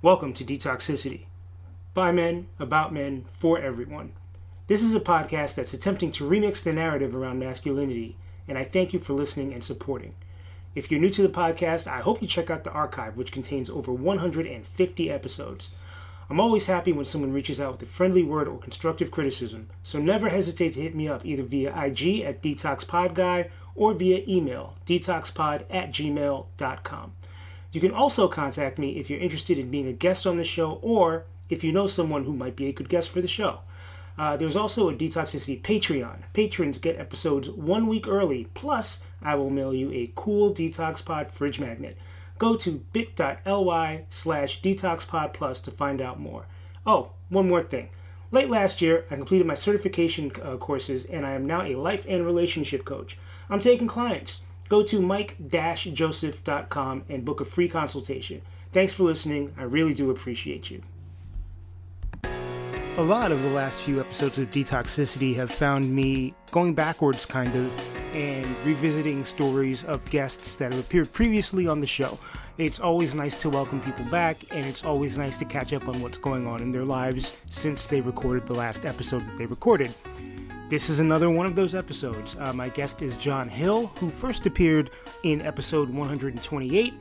Welcome to Detoxicity. By men, about men, for everyone. This is a podcast that's attempting to remix the narrative around masculinity, and I thank you for listening and supporting. If you're new to the podcast, I hope you check out the archive, which contains over 150 episodes. I'm always happy when someone reaches out with a friendly word or constructive criticism, so never hesitate to hit me up either via IG at DetoxPodGuy or via email, detoxpod@gmail.com. You can also contact me if you're interested in being a guest on the show or if you know someone who might be a good guest for the show. There's also a Detoxicity Patreon. Patrons get episodes 1 week early, plus I will mail you a cool DetoxPod fridge magnet. Go to bit.ly/DetoxPodPlus to find out more. Oh, one more thing. Late last year, I completed my certification courses, and I am now a life and relationship coach. I'm taking clients. Go to mike-joseph.com and book a free consultation. Thanks for listening. I really do appreciate you. A lot of the last few episodes of Detoxicity have found me going backwards, kind of, and revisiting stories of guests that have appeared previously on the show. It's always nice to welcome people back, and it's always nice to catch up on what's going on in their lives since they recorded the last episode that they recorded. This is another one of those episodes. My guest is John Hill, who first appeared in episode 128.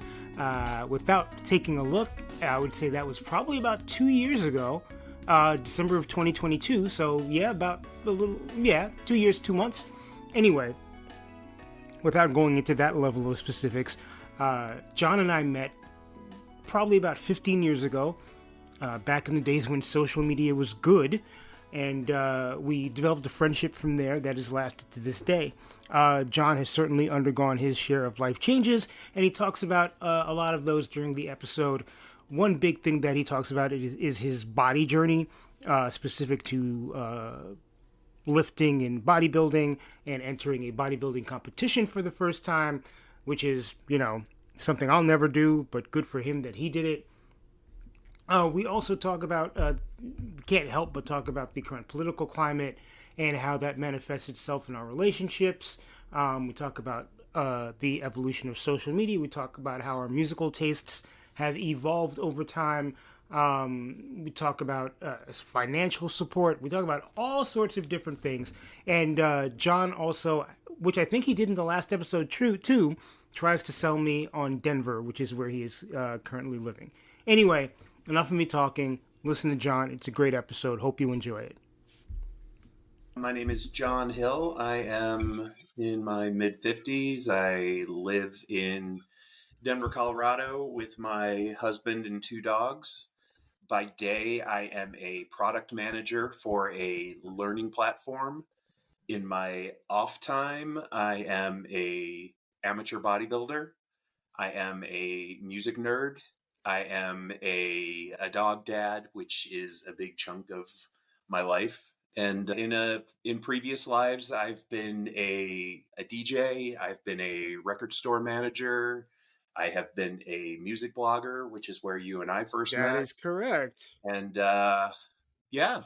Without taking a look, I would say that was probably about 2 years ago, December of 2022. So yeah, 2 years, 2 months. Anyway, without going into that level of specifics, John and I met probably about 15 years ago, back in the days when social media was good. And we developed a friendship from there that has lasted to this day. John has certainly undergone his share of life changes, and he talks about a lot of those during the episode. One big thing that he talks about is his body journey, specific to lifting and bodybuilding and entering a bodybuilding competition for the first time, which is, something I'll never do, but good for him that he did it. We also talk about, can't help but talk about the current political climate and how that manifests itself in our relationships. We talk about the evolution of social media. We talk about how our musical tastes have evolved over time. We talk about financial support. We talk about all sorts of different things. And John also, which I think he did in the last episode too, tries to sell me on Denver, which is where he is currently living. Anyway, enough of me talking. Listen to John. It's a great episode. Hope you enjoy it. My name is John Hill. I am in my mid-50s. I live in Denver, Colorado with my husband and 2 dogs. By day, I am a product manager for a learning platform. In my off time, I am a amateur bodybuilder. I am a music nerd. I am a dog dad, which is a big chunk of my life. And in previous lives, I've been a DJ. I've been a record store manager. I have been a music blogger, which is where you and I first met. That is correct. And yeah,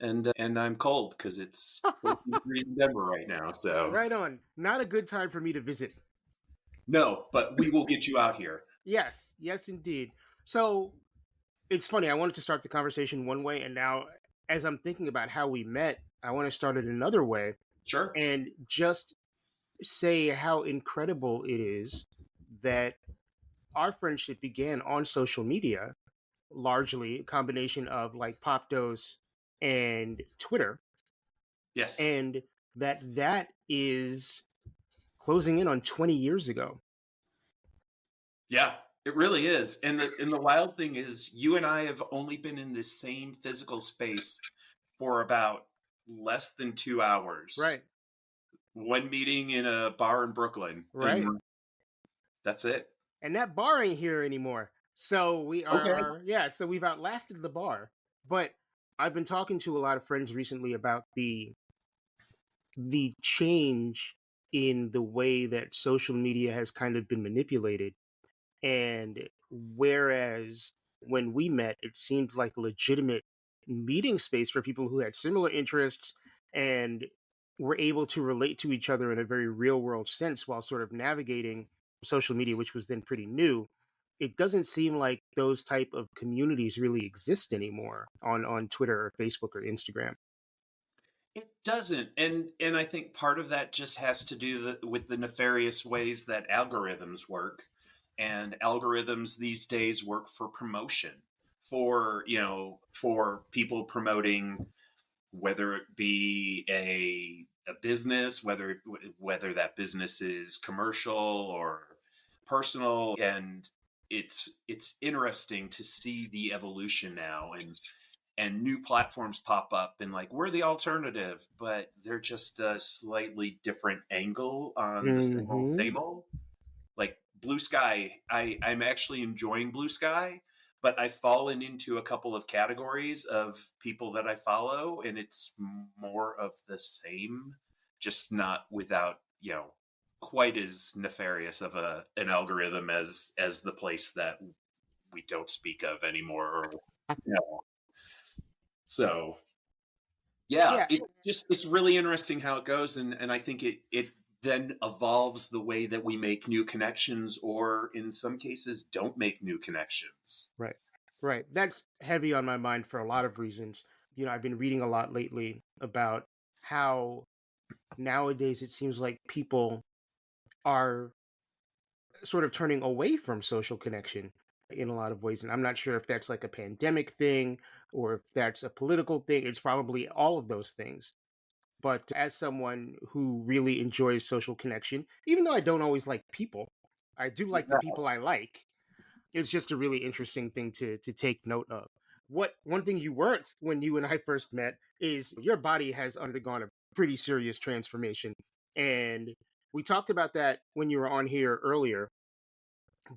and I'm cold because it's 14 degrees in Denver right now. So Right on. Not a good time for me to visit. no, but we will get you out here. Yes, indeed. So it's funny. I wanted to start the conversation one way, and now, as I'm thinking about how we met, I want to start it another way Sure. and just say how incredible it is that our friendship began on social media, largely a combination of like Popdose and Twitter, Yes. and that is closing in on 20 years ago. Yeah, it really is. And the wild thing is you and I have only been in the same physical space for about less than 2 hours. Right. One meeting in a bar in Brooklyn. Right. And that's it. And that bar ain't here anymore. So we Okay. so we've outlasted the bar. But I've been talking to a lot of friends recently about the change in the way that social media has kind of been manipulated. And whereas when we met, it seemed like a legitimate meeting space for people who had similar interests and were able to relate to each other in a very real world sense while sort of navigating social media, which was then pretty new. it doesn't seem like those type of communities really exist anymore on Twitter or Facebook or Instagram. It doesn't, and I think part of that just has to do with the nefarious ways that algorithms work, and algorithms these days work for promotion, for for people promoting, whether it be a business, whether that business is commercial or personal, and it's interesting to see the evolution now, and new platforms pop up, and like, we're the alternative, but they're just a slightly different angle on the Hmm. same old. Like Blue Sky, I'm actually enjoying Blue Sky, but I've fallen into a couple of categories of people that I follow, and it's more of the same, just not without, quite as nefarious of an algorithm as the place that we don't speak of anymore, or you know. So yeah, Yeah, it's really interesting how it goes, and I think it then evolves the way that we make new connections, or in some cases don't make new connections. right. Right. That's heavy on my mind for a lot of reasons. I've been reading a lot lately about how nowadays it seems like people are sort of turning away from social connection in a lot of ways. And I'm not sure if that's like a pandemic thing or if that's a political thing. It's probably all of those things. But as someone who really enjoys social connection, even though I don't always like people, I do like the people I like. It's just a really interesting thing to take note of. What one thing you weren't when you and I first met is your body has undergone a pretty serious transformation. And we talked about that when you were on here earlier,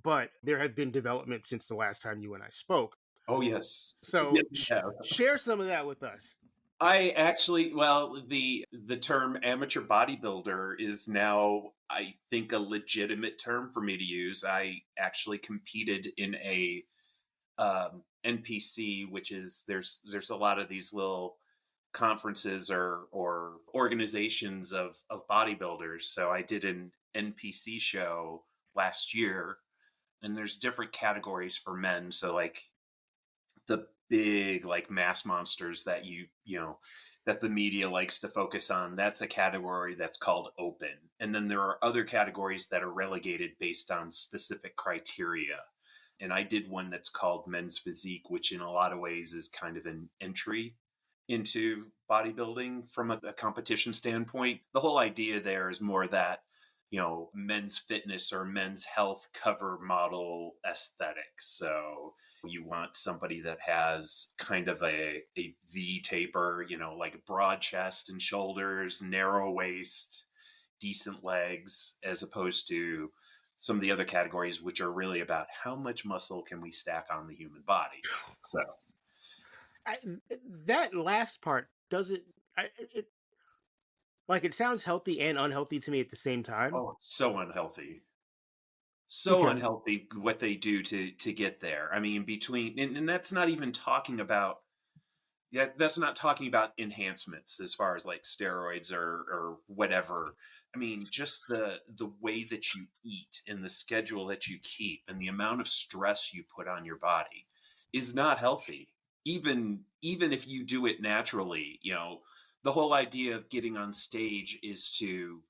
but there have been developments since the last time you and I spoke. Oh yes, So yes, yeah. share some of that with us. I actually, well, the term amateur bodybuilder is now, I think, a legitimate term for me to use. I actually competed in a NPC, which is, there's a lot of these little conferences or organizations of bodybuilders. So I did an NPC show last year, and there's different categories for men. So like the big like mass monsters that that the media likes to focus on, that's a category that's called open, and then there are other categories that are relegated based on specific criteria. And I did one that's called men's physique, which in a lot of ways is kind of an entry into bodybuilding from a competition standpoint. The whole idea there is more that, men's fitness or men's health cover model aesthetics. So you want somebody that has kind of a V taper, like broad chest and shoulders, narrow waist, decent legs, as opposed to some of the other categories, which are really about how much muscle can we stack on the human body. So, I, that last part doesn't. Like it sounds healthy and unhealthy to me at the same time. oh, it's so unhealthy. So Because unhealthy what they do to get there. I mean, between, and that's not even talking about, yeah, that's not talking about enhancements as far as like steroids or whatever. I mean, just the way that you eat and the schedule that you keep and the amount of stress you put on your body is not healthy. Even if you do it naturally, the whole idea of getting on stage is to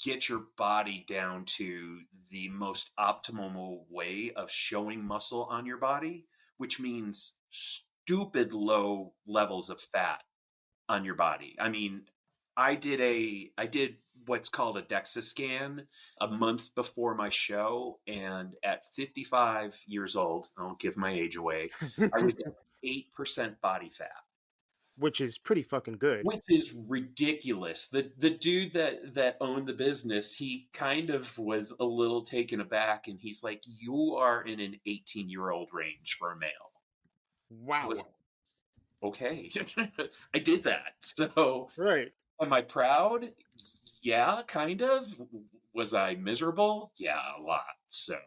get your body down to the most optimal way of showing muscle on your body, which means stupid low levels of fat on your body. I mean, I did what's called a DEXA scan a month before my show, and at 55 years old, I won't give my age away, I was at 8% body fat, which is pretty fucking good. which is ridiculous. The dude that owned the business, he kind of was a little taken aback, and he's like, "You are in an 18-year-old range for a male." I was Wow. okay. I did that. So, Right. am I proud? Yeah, kind of. Was I miserable? Yeah, a lot. So,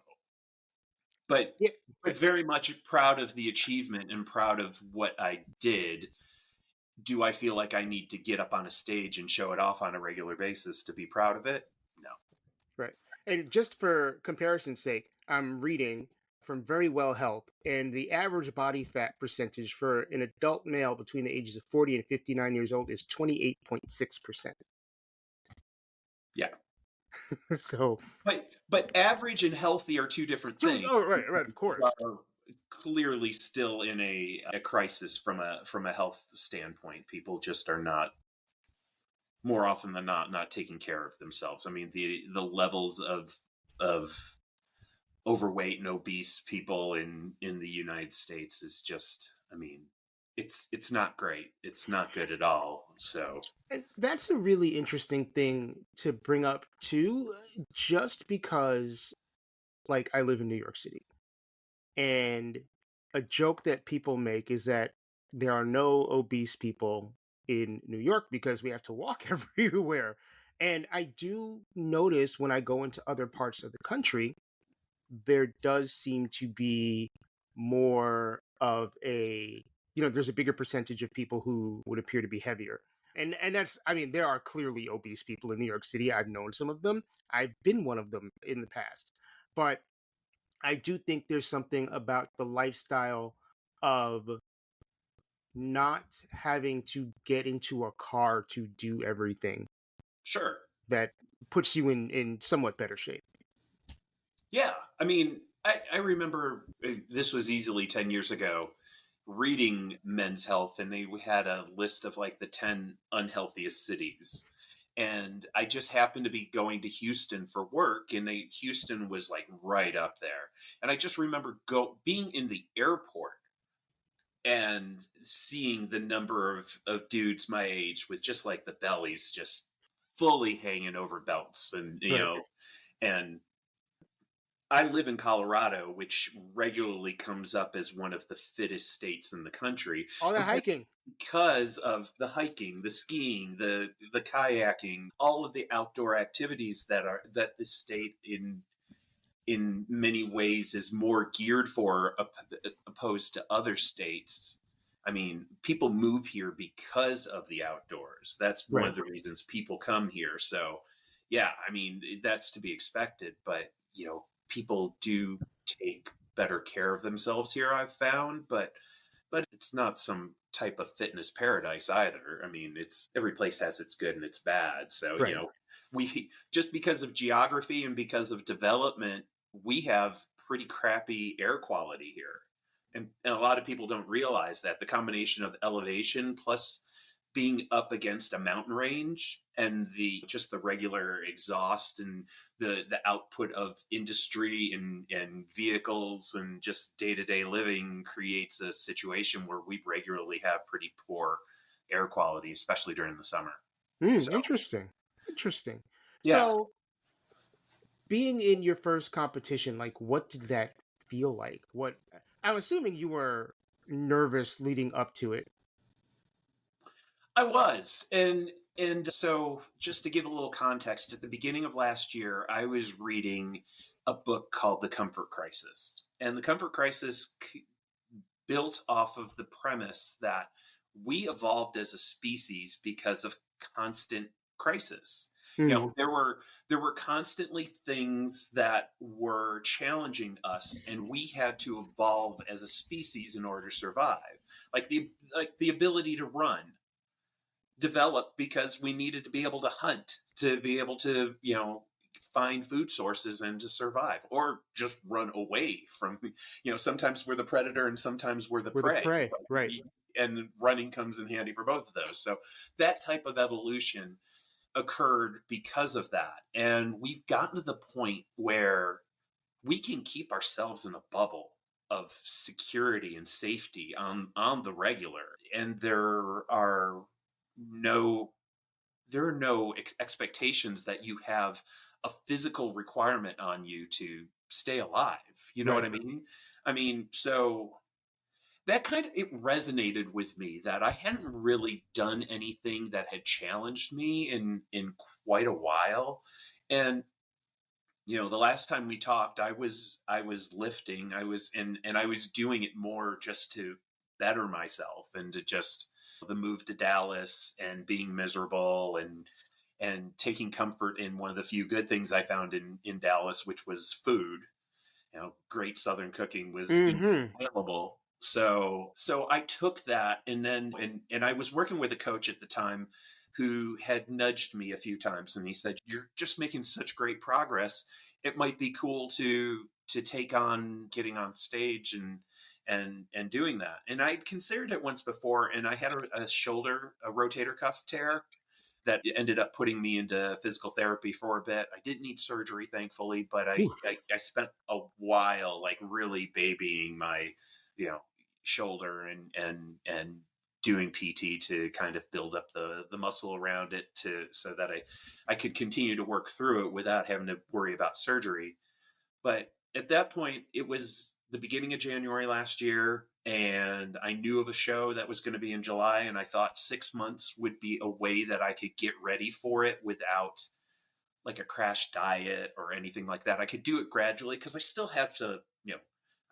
but Yeah. but very much proud of the achievement and proud of what I did. Do I feel like I need to get up on a stage and show it off on a regular basis to be proud of it? No. Right. And just for comparison's sake, I'm reading from very well health, and the average body fat percentage for an adult male between the ages of 40 and 59 years old is 28.6%. Yeah. So, But average and healthy are two different things. oh, right, of People course. are clearly still in a crisis from a health standpoint. People just are not, more often than not taking care of themselves. I mean, the levels of overweight and obese people in the United States is just, I mean, it's not great. It's not good at all. So And that's a really interesting thing to bring up too, just because, like, I live in New York City, and a joke that people make is that there are no obese people in New York because we have to walk everywhere. And I do notice when I go into other parts of the country, there does seem to be more of a, there's a bigger percentage of people who would appear to be heavier. And that's, I mean, there are clearly obese people in New York City. I've known some of them. I've been one of them in the past. But I do think there's something about the lifestyle of not having to get into a car to do everything sure. that puts you in somewhat better shape. Yeah. I mean, I remember this was easily 10 years ago, reading Men's Health, and they had a list of like the 10 unhealthiest cities. And I just happened to be going to Houston for work, and Houston was like right up there. And I just remember being in the airport and seeing the number of dudes my age with just like the bellies just fully hanging over belts, and Right. and I live in Colorado, which regularly comes up as one of the fittest states in the country. All that And that's hiking. because of the hiking, the skiing, the kayaking, all of the outdoor activities that this state in many ways is more geared for, opposed to other states. I mean, people move here because of the outdoors. That's one Right. of the reasons people come here. So, yeah, I mean, that's to be expected, but people do take better care of themselves here, I've found, but it's not some type of fitness paradise either. I mean, it's every place has its good and its bad. So, Right. we just because of geography and because of development, we have pretty crappy air quality here. And a lot of people don't realize that the combination of elevation plus being up against a mountain range and the regular exhaust and the output of industry and vehicles and just day-to-day living creates a situation where we regularly have pretty poor air quality, especially during the summer. So Interesting. Interesting. yeah. So, being in your first competition, like, what did that feel like? What, I'm assuming you were nervous leading up to it. I was. And so just to give a little context, at the beginning of last year, I was reading a book called The Comfort Crisis. And The Comfort Crisis built off of the premise that we evolved as a species because of constant crisis. Hmm. There were constantly things that were challenging us, and we had to evolve as a species in order to survive. Like the ability to run developed because we needed to be able to hunt, to be able to find food sources and to survive, or just run away from, sometimes we're the predator and sometimes we're the Were the prey, prey. Right. and running comes in handy for both of those. So that type of evolution occurred because of that, and we've gotten to the point where we can keep ourselves in a bubble of security and safety on the regular, and no there are no expectations that you have a physical requirement on you to stay alive. You know what Right. I mean? I mean, so that kind of, it resonated with me that I hadn't really done anything that had challenged me in quite a while. And the last time we talked, I was lifting. And I was doing it more just to better myself and to just the move to Dallas and being miserable and taking comfort in one of the few good things I found in Dallas, which was food. great Southern cooking was Mm-hmm. available. So I took that, and then and I was working with a coach at the time who had nudged me a few times, and he said, "You're just making such great progress. It might be cool to take on getting on stage and doing that." And I'd considered it once before, and I had a shoulder, a rotator cuff tear that ended up putting me into physical therapy for a bit. I didn't need surgery, thankfully, but Ooh. I spent a while like really babying my, you know, shoulder and doing PT to kind of build up the muscle around it so that I could continue to work through it without having to worry about surgery. But at that point, it was the beginning of January last year, and I knew of a show that was going to be in July, and I thought 6 months would be a way that I could get ready for it without like a crash diet or anything like that. I could do it gradually because I still have to,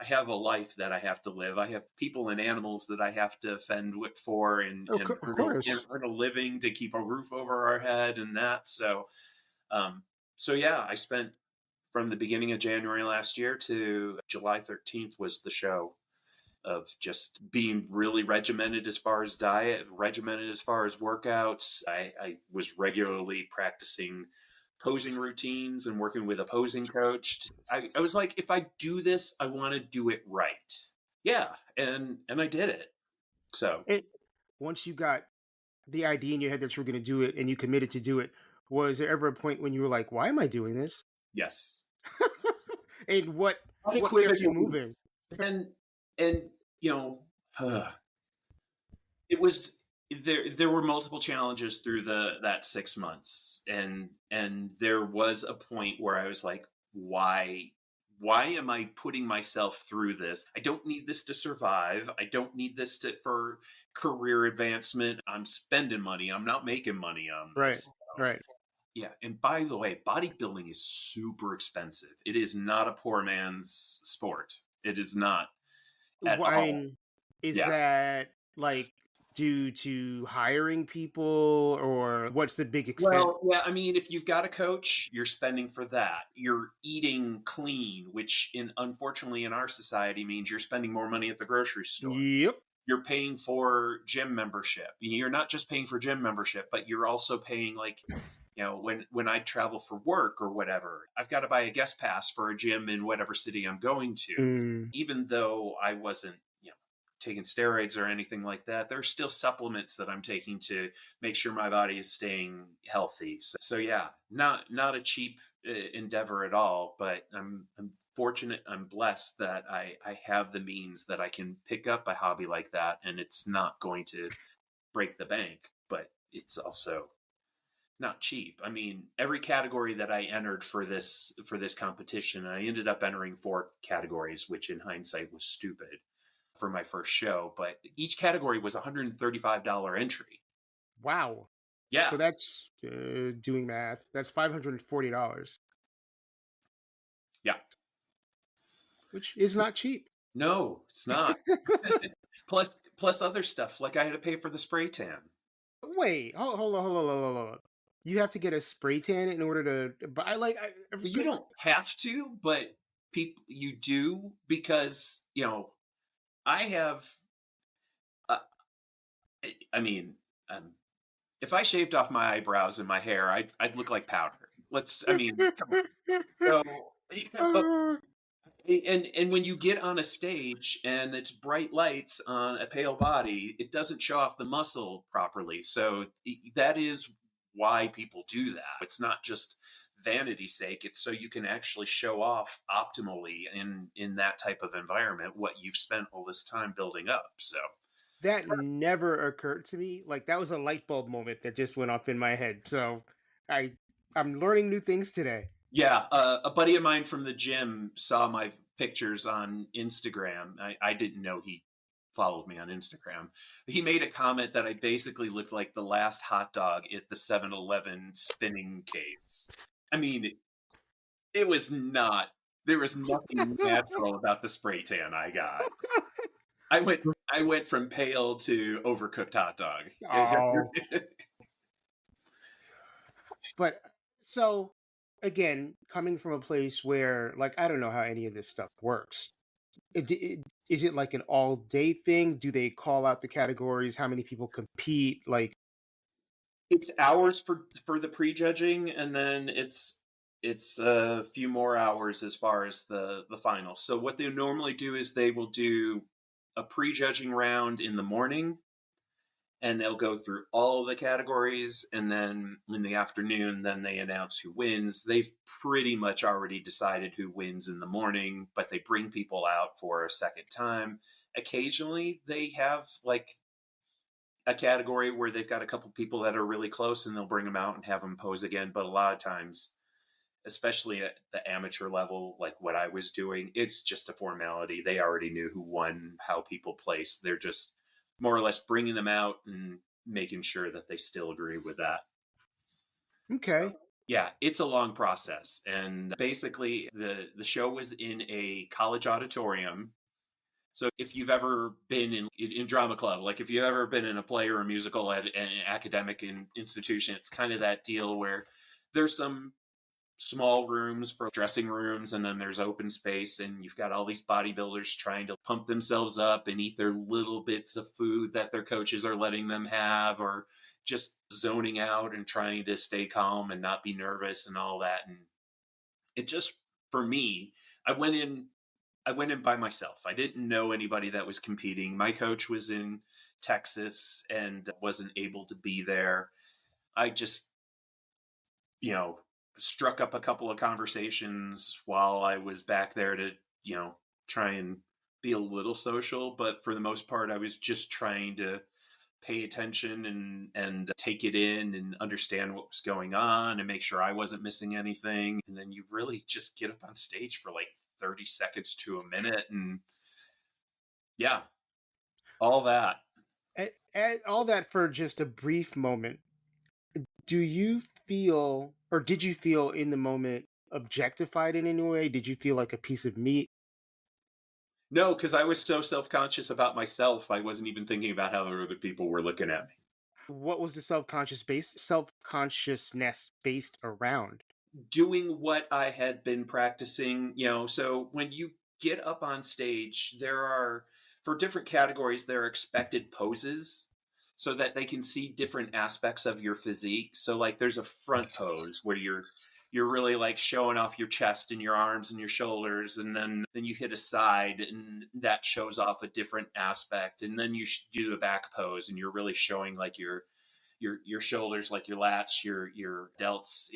I have a life that I have to live. I have people and animals that I have to fend for and Of course. earn a living to keep a roof over our head and that. Um, so yeah, I spent from the beginning of January last year to July 13th was the show of just being really regimented as far as diet, regimented as far as workouts. I was regularly practicing posing routines and working with a posing coach. I was like, if I do this, I want to do it right. Yeah. And I did it. So It Once you got the idea in your head that you were going to do it and you committed to do it, was there ever a point when you were like, "Why am I doing this?" yes, And what kept you unequivocally. moving? And you know, it was there were multiple challenges through the that 6 months, and there was a point where I was like, why am I putting myself through this? I don't need this to survive. I don't need this for career advancement. I'm spending money. I'm not making money on Right, this. So, right. yeah, and by the way, bodybuilding is super expensive. It is not a poor man's sport. It is not at I all. mean, is Yeah. that like due to hiring people, or what's the big expense? Well, yeah, I mean, if you've got a coach, you're spending for that. You're eating clean, which unfortunately in our society means you're spending more money at the grocery store. Yep. You're paying for gym membership. You're not just paying for gym membership, but you're also paying like, when I travel for work or whatever, I've got to buy a guest pass for a gym in whatever city I'm going to. Mm, Even though I wasn't, taking steroids or anything like that, there's still supplements that I'm taking to make sure my body is staying healthy. So yeah, not a cheap endeavor at all, but I'm fortunate, I'm blessed that I have the means that I can pick up a hobby like that, and it's not going to break the bank, but it's also not cheap. I mean, every category that I entered for this competition, I ended up entering 4 categories, which in hindsight was stupid for my first show, but each category was $135 entry. wow. So Yeah. that's doing math. That's $540, Yeah. which is not cheap. No, it's not. Plus other stuff, like I had to pay for the spray tan. Wait, hold on. You have to get a spray tan in order to buy. You don't have to, but people you do because, I have uh, I mean, um, if I shaved off my eyebrows and my hair, I'd look like powder. I mean, come on. So, and when you get on a stage and it's bright lights on a pale body, it doesn't show off the muscle properly. So that is why people do that. It's not just vanity's sake. It's so you can actually show off optimally in that type of environment what you've spent all this time building up. So That never occurred to me. Like, that was a light bulb moment that just went off in my head. So I I'm learning new things today. yeah, a buddy of mine from the gym saw my pictures on Instagram. I didn't know he followed me on Instagram. He made a comment that I basically looked like the last hot dog at the 7-Eleven spinning case. I mean, it was not, there was nothing natural about the spray tan I got. I went from pale to overcooked hot dog. Oh, but so again, coming from a place where, like, I don't know how any of this stuff works. Is it like an all day thing? Do they call out the categories? How many people compete? Like, It's hours for the prejudging, and then it's a few more hours as far as the final. So what they normally do is they will do a prejudging round in the morning, and they'll go through all the categories, and then in the afternoon then they announce who wins. They've pretty much already decided who wins in the morning, but they bring people out for a second time. Occasionally they have like a category where they've got a couple people that are really close and they'll bring them out and have them pose again. But a lot of times, especially at the amateur level, like what I was doing, it's just a formality. They already knew who won, how people place. They're just more or less bringing them out and making sure that they still agree with that. okay, So, yeah, it's a long process. And basically, the show was in a college auditorium. So if you've ever been in drama club, like if you've ever been in a play or a musical at an academic institution, it's kind of that deal where there's some small rooms for dressing rooms, and then there's open space, and you've got all these bodybuilders trying to pump themselves up and eat their little bits of food that their coaches are letting them have, or just zoning out and trying to stay calm and not be nervous and all that. And it just, for me, I went in I went in by myself. I didn't know anybody that was competing. My coach was in Texas and wasn't able to be there. I just, you know, struck up a couple of conversations while I was back there to, try and be a little social. But for the most part, I was just trying to pay attention and take it in and understand what was going on and make sure I wasn't missing anything. And then you really just get up on stage for like 30 seconds to a minute, and yeah, all that. at all that for just a brief moment. Do you feel, or did you feel in the moment objectified in any way? Did you feel like a piece of meat? No, because I was so self-conscious about myself, I wasn't even thinking about how other people were looking at me. What was the self consciousness based around? Doing what I had been practicing, so when you get up on stage, for different categories, there are expected poses so that they can see different aspects of your physique. So like there's a front pose where you're really like showing off your chest and your arms and your shoulders, and then you hit a side and that shows off a different aspect, and then you do a back pose and you're really showing like your shoulders, like your lats, your delts,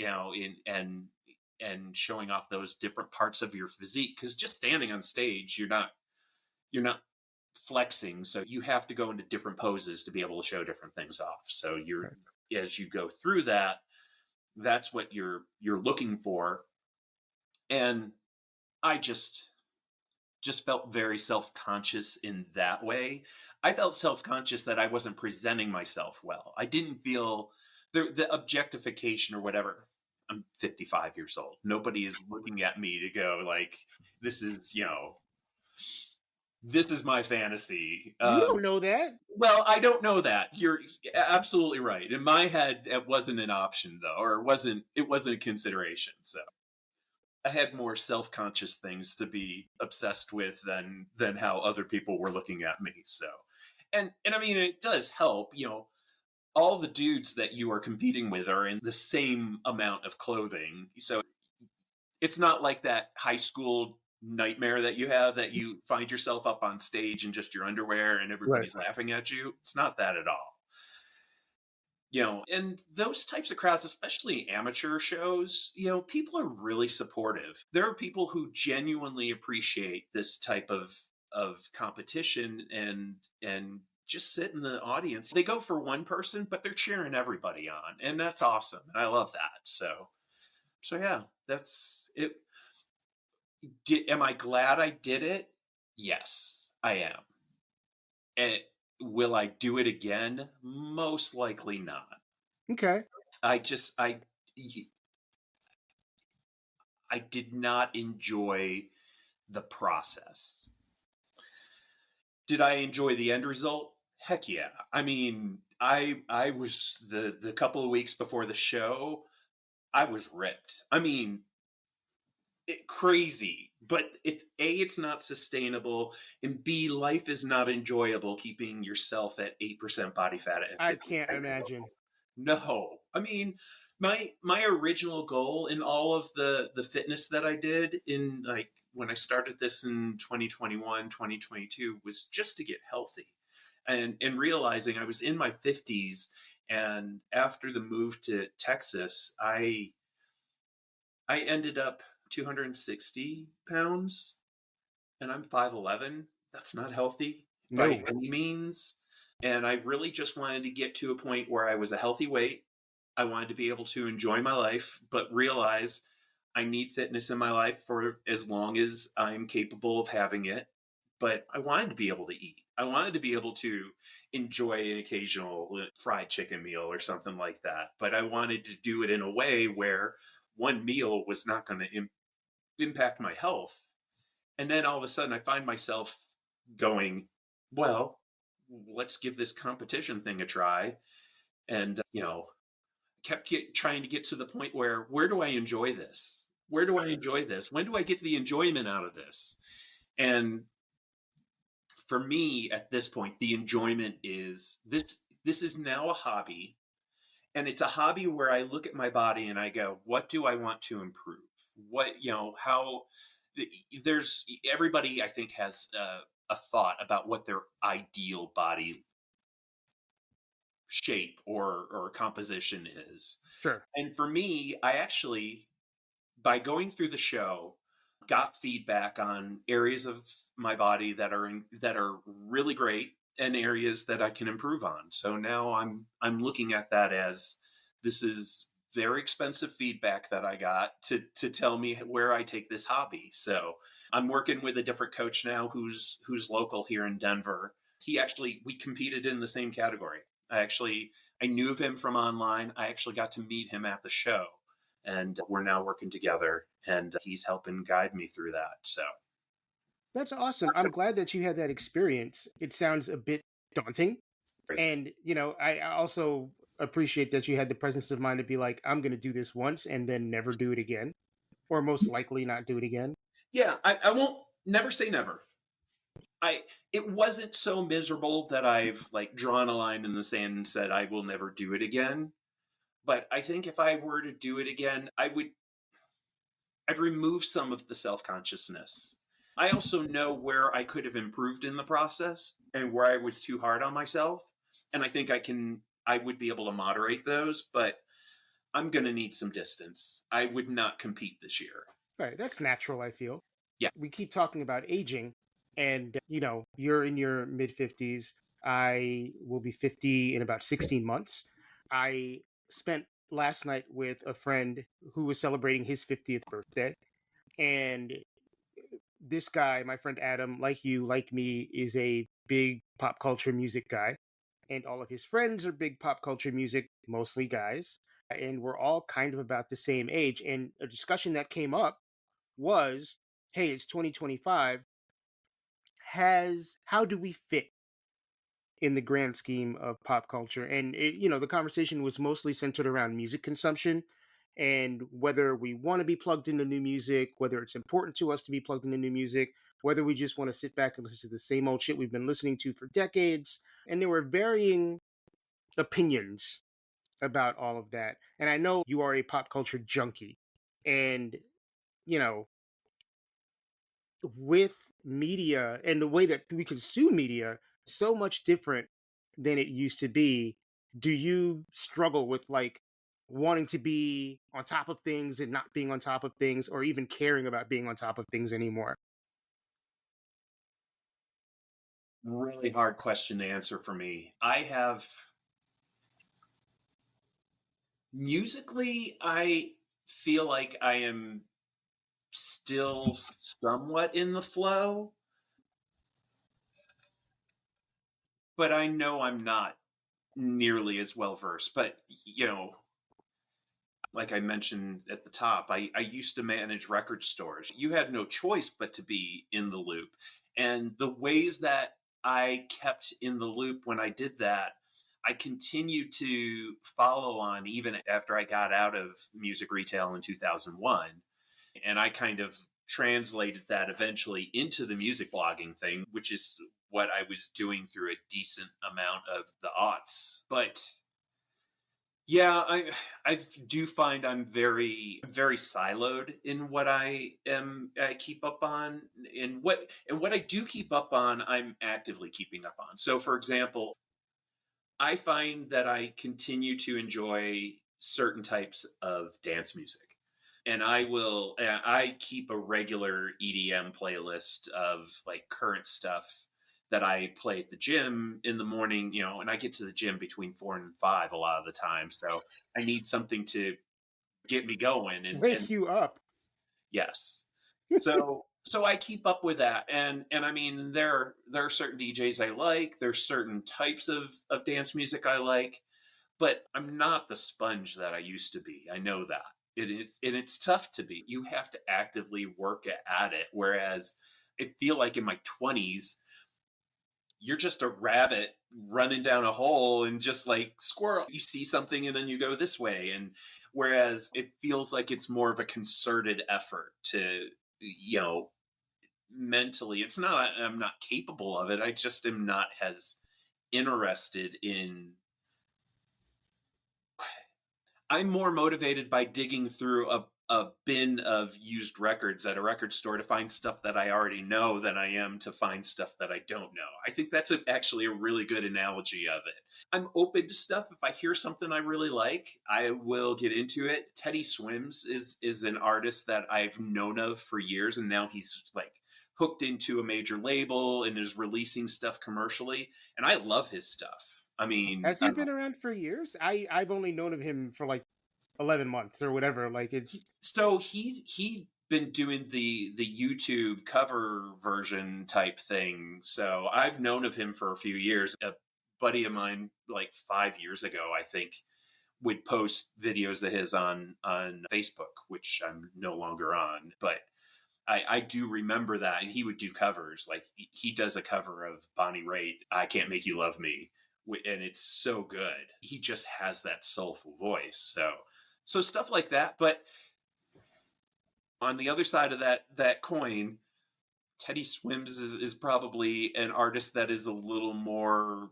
and showing off those different parts of your physique. Because just standing on stage, you're not flexing, so you have to go into different poses to be able to show different things off. So Right. as you go through that, that's what you're looking for. And I just felt very self-conscious in that way. I felt self-conscious that I wasn't presenting myself well. I didn't feel the objectification or whatever. I'm 55 years old. Nobody is looking at me to go like, this is, this is my fantasy. You don't know that. Well, I don't know that. You're absolutely right. In my head, it wasn't an option though, or it wasn't a consideration. So I had more self-conscious things to be obsessed with than how other people were looking at me. So, and I mean, it does help. All the dudes that you are competing with are in the same amount of clothing, so it's not like that high school nightmare that you have that you find yourself up on stage in just your underwear and Right. everybody's laughing at you. It's not that at all. And those types of crowds, especially amateur shows, people are really supportive. There are people who genuinely appreciate this type of competition and just sit in the audience. They go for one person, but they're cheering everybody on, and that's awesome. And I love that. So yeah, that's it. Am I glad I did it? Yes, I am. And will I do it again? Most likely not. Okay. I just I did not enjoy the process. Did I enjoy the end result? Heck yeah. I mean, I was the couple of weeks before the show, I was ripped. I mean, crazy. But it's not sustainable, and B, life is not enjoyable keeping yourself at 8% body fat at I 50. can't imagine. No, I mean, my original goal in all of the fitness that I did in, like, when I started this in 2021, 2022, was just to get healthy, and realizing I was in my 50s, and after the move to Texas, I ended up 260 pounds, and I'm 5'11". That's not healthy by No. any means. And I really just wanted to get to a point where I was a healthy weight. I wanted to be able to enjoy my life, but realize I need fitness in my life for as long as I'm capable of having it. But I wanted to be able to eat. I wanted to be able to enjoy an occasional fried chicken meal or something like that. But I wanted to do it in a way where one meal was not going to impact my health. And then all of a sudden I find myself going, well, let's give this competition thing a try. And, kept trying to get to the point where do I enjoy this? Where do I enjoy this? When do I get the enjoyment out of this? And for me at this point, the enjoyment is this is now a hobby. And it's a hobby where I look at my body and I go, what do I want to improve? What, how there's everybody, I think, has a thought about what their ideal body shape or composition is. Sure. And for me, I actually, by going through the show, got feedback on areas of my body that are really great and areas that I can improve on. So now I'm looking at that as, this is very expensive feedback that I got to tell me where I take this hobby. So I'm working with a different coach now who's local here in Denver. We competed in the same category. I knew of him from online. I actually got to meet him at the show, and we're now working together, and he's helping guide me through that. So That's awesome. I'm glad that you had that experience. It sounds a bit daunting. And, I also appreciate that you had the presence of mind to be like, I'm going to do this once and then never do it again, or most likely not do it again. yeah, I won't never say never. It wasn't so miserable that I've like drawn a line in the sand and said I will never do it again. But I think if I were to do it again, I'd remove some of the self-consciousness. I also know where I could have improved in the process and where I was too hard on myself. And I think I would be able to moderate those, but I'm going to need some distance. I would not compete this year. Right. That's natural, I feel. Yeah. We keep talking about aging, and, you're in your mid 50s. I will be 50 in about 16 months. I spent last night with a friend who was celebrating his 50th birthday. And this guy, my friend Adam, like you, like me, is a big pop culture music guy. And all of his friends are big pop culture music, mostly guys. And we're all kind of about the same age. And a discussion that came up was, hey, it's 2025. How do we fit in the grand scheme of pop culture? And the conversation was mostly centered around music consumption and whether we want to be plugged into new music, whether it's important to us to be plugged into new music, whether we just want to sit back and listen to the same old shit we've been listening to for decades. And there were varying opinions about all of that. And I know you are a pop culture junkie. And, you know, with media and the way that we consume media so much different than it used to be, do you struggle with like wanting to be on top of things and not being on top of things, or even caring about being on top of things anymore? Really hard question to answer for me. I feel like I am still somewhat in the flow, but I know I'm not nearly as well versed. But, like I mentioned at the top, I used to manage record stores. You had no choice but to be in the loop. And the ways that I kept in the loop when I did that, I continued to follow on even after I got out of music retail in 2001. And I kind of translated that eventually into the music blogging thing, which is what I was doing through a decent amount of the aughts. But yeah, I do find I'm very siloed in what I keep up on, and what I do keep up on, I'm actively keeping up on. So, for example, I find that I continue to enjoy certain types of dance music. And I keep a regular EDM playlist of like current stuff that I play at the gym in the morning, and I get to the gym between 4 and 5 a lot of the time. So I need something to get me going. And Wake you up. yes. So I keep up with that. And I mean, there are certain DJs I like, there's certain types of dance music I like, but I'm not the sponge that I used to be. I know that. It is, and it's tough to be. You have to actively work at it. Whereas I feel like in my 20s, you're just a rabbit running down a hole and just like squirrel. You see something and then you go this way. And whereas it feels like it's more of a concerted effort to, mentally, it's not, I'm not capable of it. I just am not as interested in I'm more motivated by digging through a bin of used records at a record store to find stuff that I already know than I am to find stuff that I don't know. I think that's actually a really good analogy of it. I'm open to stuff. If I hear something I really like, I will get into it. Teddy Swims is an artist that I've known of for years, and now he's like hooked into a major label and is releasing stuff commercially. And I love his stuff. I mean, Has he been around for years? I've only known of him for like 11 months or whatever. Like it's so he been doing the YouTube cover version type thing. So I've known of him for a few years. A buddy of mine, like 5 years ago, I think, would post videos of his on Facebook, which I'm no longer on. But I do remember that, and he would do covers. Like he does a cover of Bonnie Raitt, "I Can't Make You Love Me," and it's so good. He just has that soulful voice. So stuff like that. But on the other side of that coin, Teddy Swims is probably an artist that is a little more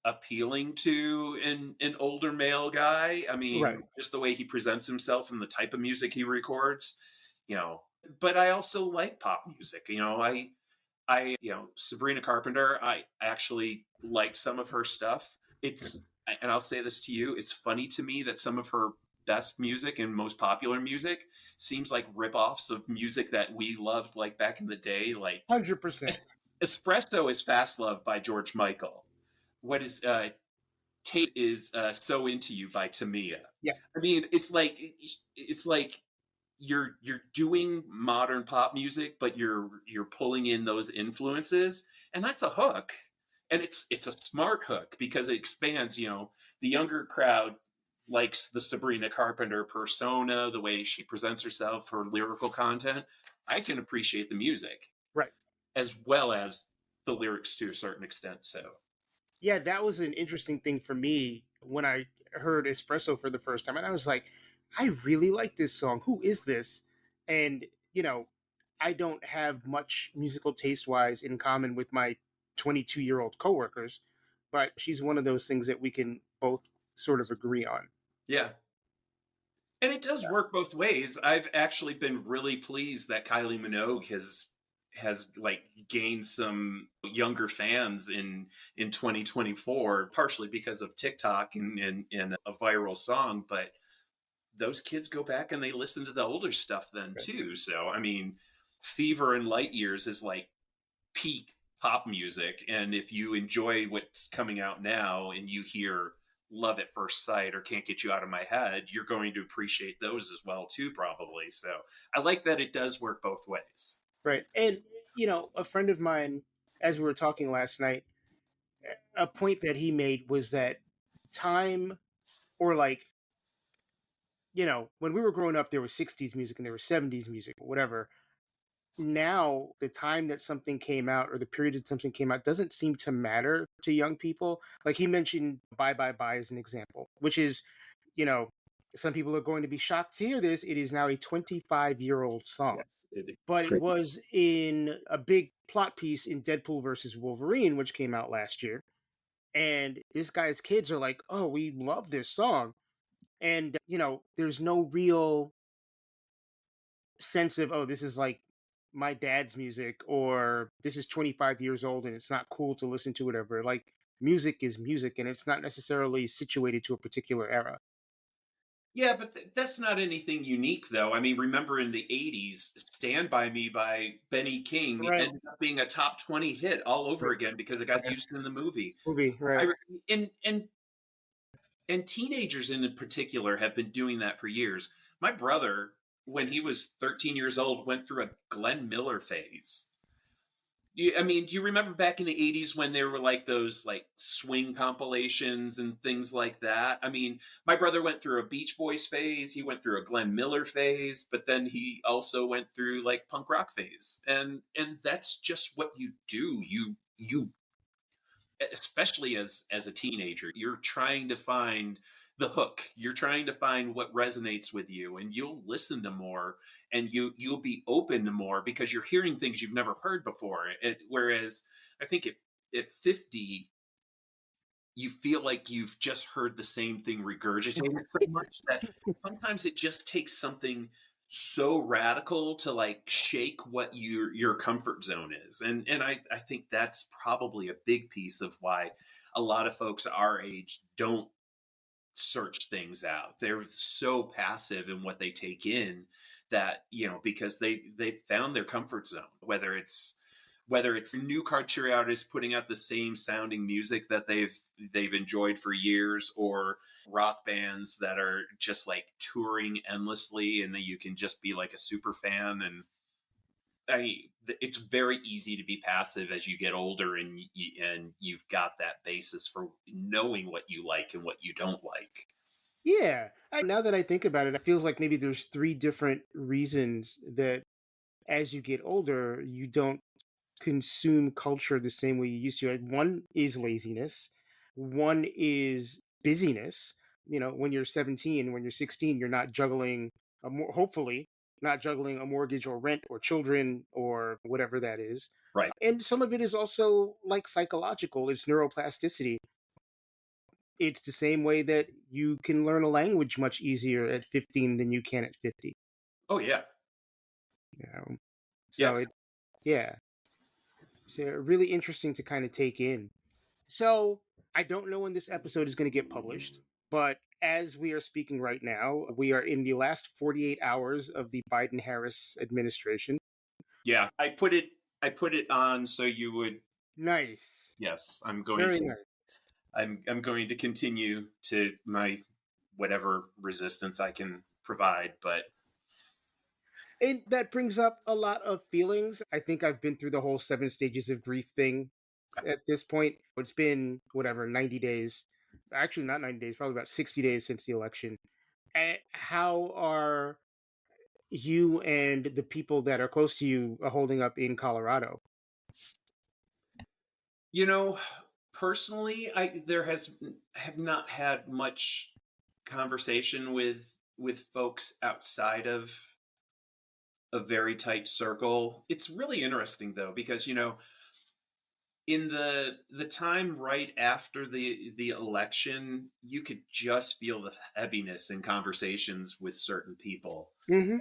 appealing to an older male guy. I mean, right. just the way he presents himself and the type of music he records, you know. But I also like pop music. Sabrina Carpenter, I actually like some of her stuff. And I'll say this to you, it's funny to me that some of her best music and most popular music seems like rip-offs of music that we loved like back in the day. Like 100%. Espresso is Fast Love by George Michael. What is Tate is So Into You by Tamia. Yeah. I mean, it's like you're doing modern pop music, but you're pulling in those influences, and that's a hook. And it's a smart hook because it expands. The younger crowd likes the Sabrina Carpenter persona, the way she presents herself, her lyrical content. I can appreciate the music Right. as well as the lyrics to a certain extent. So Yeah, that was an interesting thing for me when I heard Espresso for the first time. And I was like, I really like this song. Who is this? And, I don't have much musical taste wise in common with my 22-year-old coworkers, but she's one of those things that we can both sort of agree on. yeah. And it does work both ways. I've actually been really pleased that Kylie Minogue has like gained some younger fans in 2024, partially because of TikTok and a viral song. But those kids go back and they listen to the older stuff then too. So I mean, Fever and Light Years is like peak pop music, and if you enjoy what's coming out now and you hear Love at First Sight or Can't Get You Out of My Head, you're going to appreciate those as well too, probably. So I like that it does work both ways. Right. And, a friend of mine, as we were talking last night, a point that he made was that time or like, when we were growing up, there was 60s music and there was 70s music, whatever. now the time that something came out or the period that something came out doesn't seem to matter to young people. Like he mentioned Bye Bye Bye as an example, which is, you know, some people are going to be shocked to hear this. It is now a 25-year-old song, Yes, it, but it great. was in a big plot piece in Deadpool versus Wolverine, which came out last year. And this guy's kids are like, oh, we love this song. And, there's no real sense of, oh, this is like my dad's music, or this is 25 years old and it's not cool to listen to, whatever. Like, music is music and it's not necessarily situated to a particular era. Yeah, but that's not anything unique, though. I mean, remember in the '80s, "Stand by Me" by Benny King Right. ended up being a top 20 hit all over Right. again because it got used in the movie. Movie, I right. re- and teenagers in particular have been doing that for years. My brother, when he was 13 years old, went through a Glenn Miller phase. I mean, do you remember back in the '80s when there were like those like swing compilations and things like that? I mean, my brother went through a Beach Boys phase, he went through a Glenn Miller phase, but then he also went through like punk rock phase. And that's just what you do. You especially as a teenager, you're trying to find the hook, you're trying to find what resonates with you, and you'll listen to more, and you'll be open to more because you're hearing things you've never heard before. Whereas I think at 50 you feel like you've just heard the same thing regurgitated so much that sometimes it just takes something so radical to like shake what your comfort zone is. And I think that's probably a big piece of why a lot of folks our age don't search things out. They're so passive in what they take in that, because they've found their comfort zone, whether it's new criteria artists putting out the same sounding music that they've enjoyed for years, or rock bands that are just like touring endlessly and you can just be like a super fan. And it's very easy to be passive as you get older, and you've got that basis for knowing what you like and what you don't like. Yeah. Now that I think about it, it feels like maybe there's three different reasons that as you get older, you don't consume culture the same way you used to. Like, one is laziness, one is busyness. When you're 17, when you're 16, you're not juggling hopefully not juggling a mortgage or rent or children or whatever that is. Right. And some of it is also like psychological. It's neuroplasticity. It's the same way that you can learn a language much easier at 15 than you can at 50. Oh yeah. You know? Yeah. So yeah, it's really interesting to kind of take in. So I don't know when this episode is going to get published, but as we are speaking right now, we are in the last 48 hours of the Biden Harris administration. Yeah. I put it on so you would. Nice. Yes, Very nice. I'm going to continue to my whatever resistance I can provide. But And that brings up a lot of feelings. I think I've been through the whole 7 stages of grief thing at this point. It's been whatever, 90 days. Actually, not 90 days, probably about 60 days since the election. How are you and the people that are close to you holding up in Colorado? you know, personally, I there has have not had much conversation with folks outside of a very tight circle. It's really interesting though, because in the time right after the election, you could just feel the heaviness in conversations with certain people, Hmm.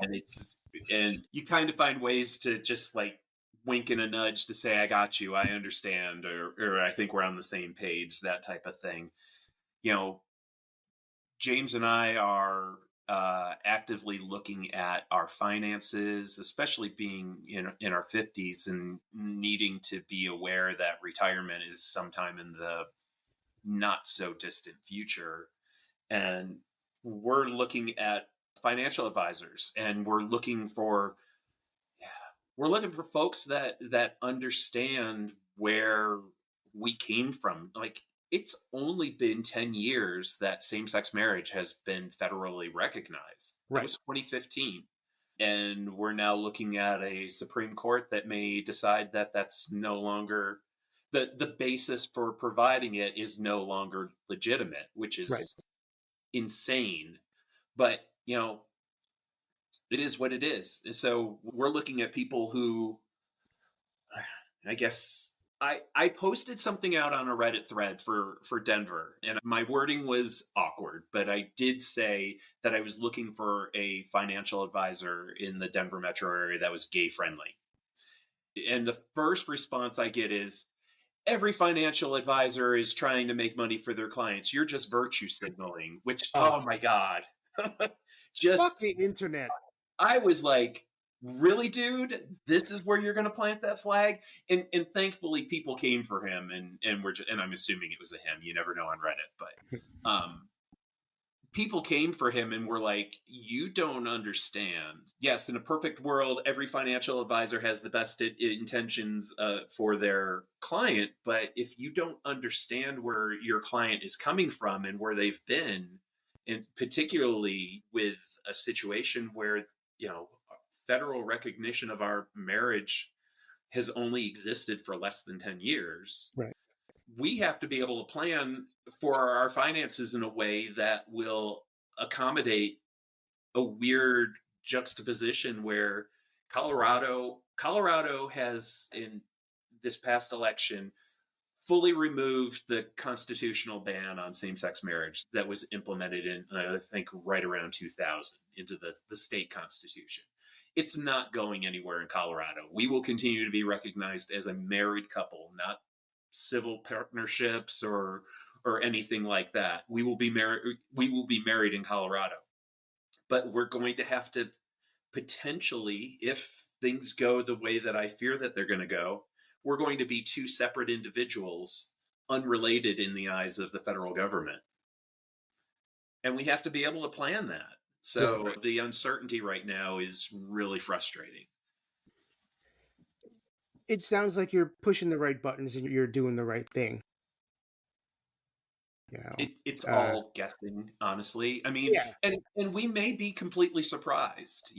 and you kind of find ways to just like wink and a nudge to say, "I got you, I understand," or "I think we're on the same page," that type of thing. You know, James and I are actively looking at our finances, especially being in our 50s and needing to be aware that retirement is sometime in the not so distant future. And we're looking at financial advisors, and we're looking for folks that understand where we came from. Like, it's only been 10 years that same-sex marriage has been federally recognized. That Right. was 2015. And we're now looking at a Supreme Court that may decide that that's no longer the basis for providing it is no longer legitimate, which Right. is insane. But, it is what it is. So we're looking at people who, I guess, I posted something out on a Reddit thread for Denver, and my wording was awkward, but I did say that I was looking for a financial advisor in the Denver metro area that was gay friendly. And the first response I get is, every financial advisor is trying to make money for their clients. You're just virtue signaling, which, Oh, oh my God. fuck Just, the internet. I was like, really, dude, this is where you're going to plant that flag? And thankfully people came for him, and and I'm assuming it was a him. You never know on Reddit, but people came for him and were like, you don't understand. Yes, in a perfect world, every financial advisor has the best intentions for their client. But if you don't understand where your client is coming from and where they've been, and particularly with a situation where, federal recognition of our marriage has only existed for less than 10 years, Right. we have to be able to plan for our finances in a way that will accommodate a weird juxtaposition where Colorado has, in this past election, fully removed the constitutional ban on same-sex marriage that was implemented in, I think, right around 2000 into the state constitution. It's not going anywhere in Colorado. We will continue to be recognized as a married couple, not civil partnerships or anything like that. We will be married in Colorado. But we're going to have to potentially, if things go the way that I fear that they're going to go, we're going to be two separate individuals, unrelated in the eyes of the federal government. And we have to be able to plan that. So Right. the uncertainty right now is really frustrating. It sounds like you're pushing the right buttons and you're doing the right thing. It's Uh, all guessing, honestly. I mean, yeah. and we may be completely surprised.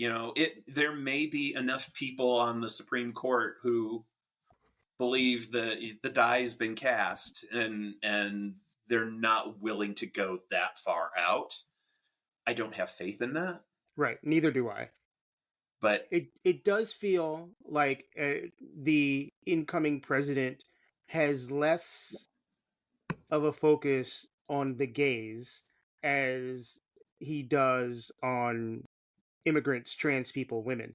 There may be enough people on the Supreme Court who believe the die has been cast, and they're not willing to go that far out. I don't have faith in that, Right. Neither do I. but It does feel like the incoming president has less of a focus on the gays as he does on immigrants, trans people, women,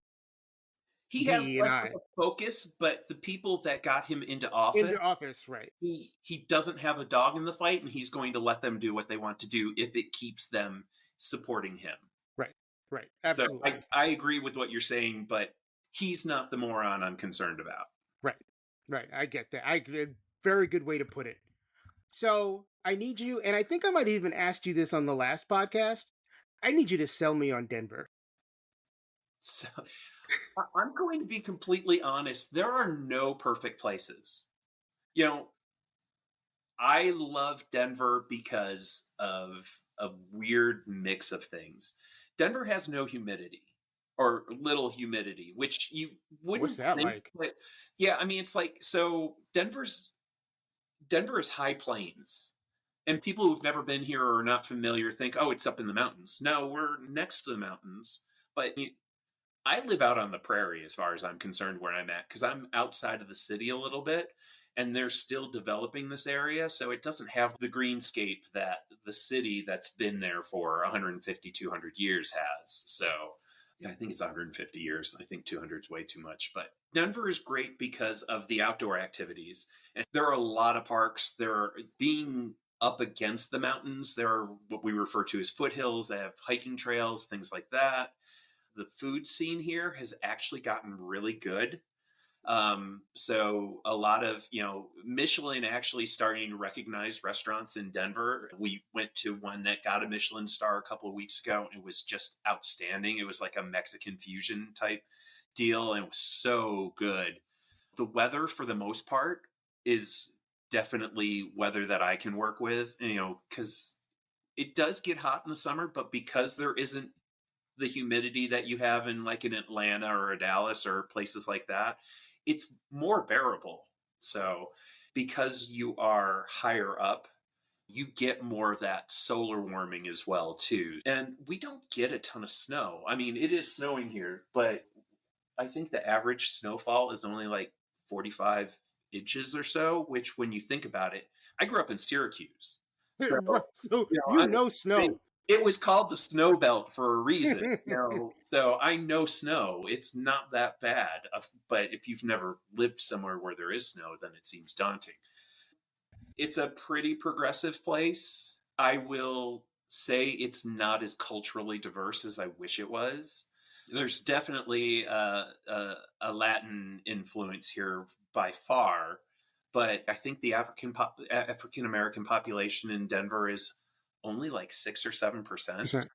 he has DE and less of I. a focus. But the people that got him into office, Into office, right? he doesn't have a dog in the fight, and he's going to let them do what they want to do if it keeps them supporting him. Right. Right. So Absolutely. I agree with what you're saying, but he's not the moron I'm concerned about. Right. Right. I get that. Very good way to put it. So I need you, and I think I might have even asked you this on the last podcast. I need you to sell me on Denver. So I'm going to be completely honest. There are no perfect places. You know, I love Denver because of a weird mix of things. Denver has no humidity or little humidity, which you What's wouldn't that think, like? but yeah, I mean, it's like, so Denver is high plains. And people who've never been here or are not familiar think, oh, it's up in the mountains. No, we're next to the mountains. But I live out on the prairie as far as I'm concerned where I'm at, because I'm outside of the city a little bit, and they're still developing this area. So it doesn't have the greenscape that the city that's been there for 150, 200 years has. So yeah, I think it's 150 years. I think 200 is way too much. But Denver is great because of the outdoor activities. And there are a lot of parks. There are, being up against the mountains, there are what we refer to as foothills. They have hiking trails, things like that. The food scene here has actually gotten really good. So a lot of, Michelin actually starting to recognize restaurants in Denver. We went to one that got a Michelin star a couple of weeks ago, and it was just outstanding. It was like a Mexican fusion type deal, and it was so good. The weather, for the most part, is definitely weather that I can work with, because it does get hot in the summer, but because there isn't the humidity that you have in like an Atlanta or a Dallas or places like that, it's more bearable. So because you are higher up, you get more of that solar warming as well too. And we don't get a ton of snow. I mean, it is snowing here, but I think the average snowfall is only like 45 inches or so, which when you think about it, I grew up in Syracuse. So, So I you know mean, snow. it was called the snow belt for a reason, so I know snow. It's not that bad. But if you've never lived somewhere where there is snow, then it seems daunting. It's a pretty progressive place. I will say it's not as culturally diverse as I wish it was. There's definitely a Latin influence here by far, but I think the African American population in Denver is only like 6 or 7%,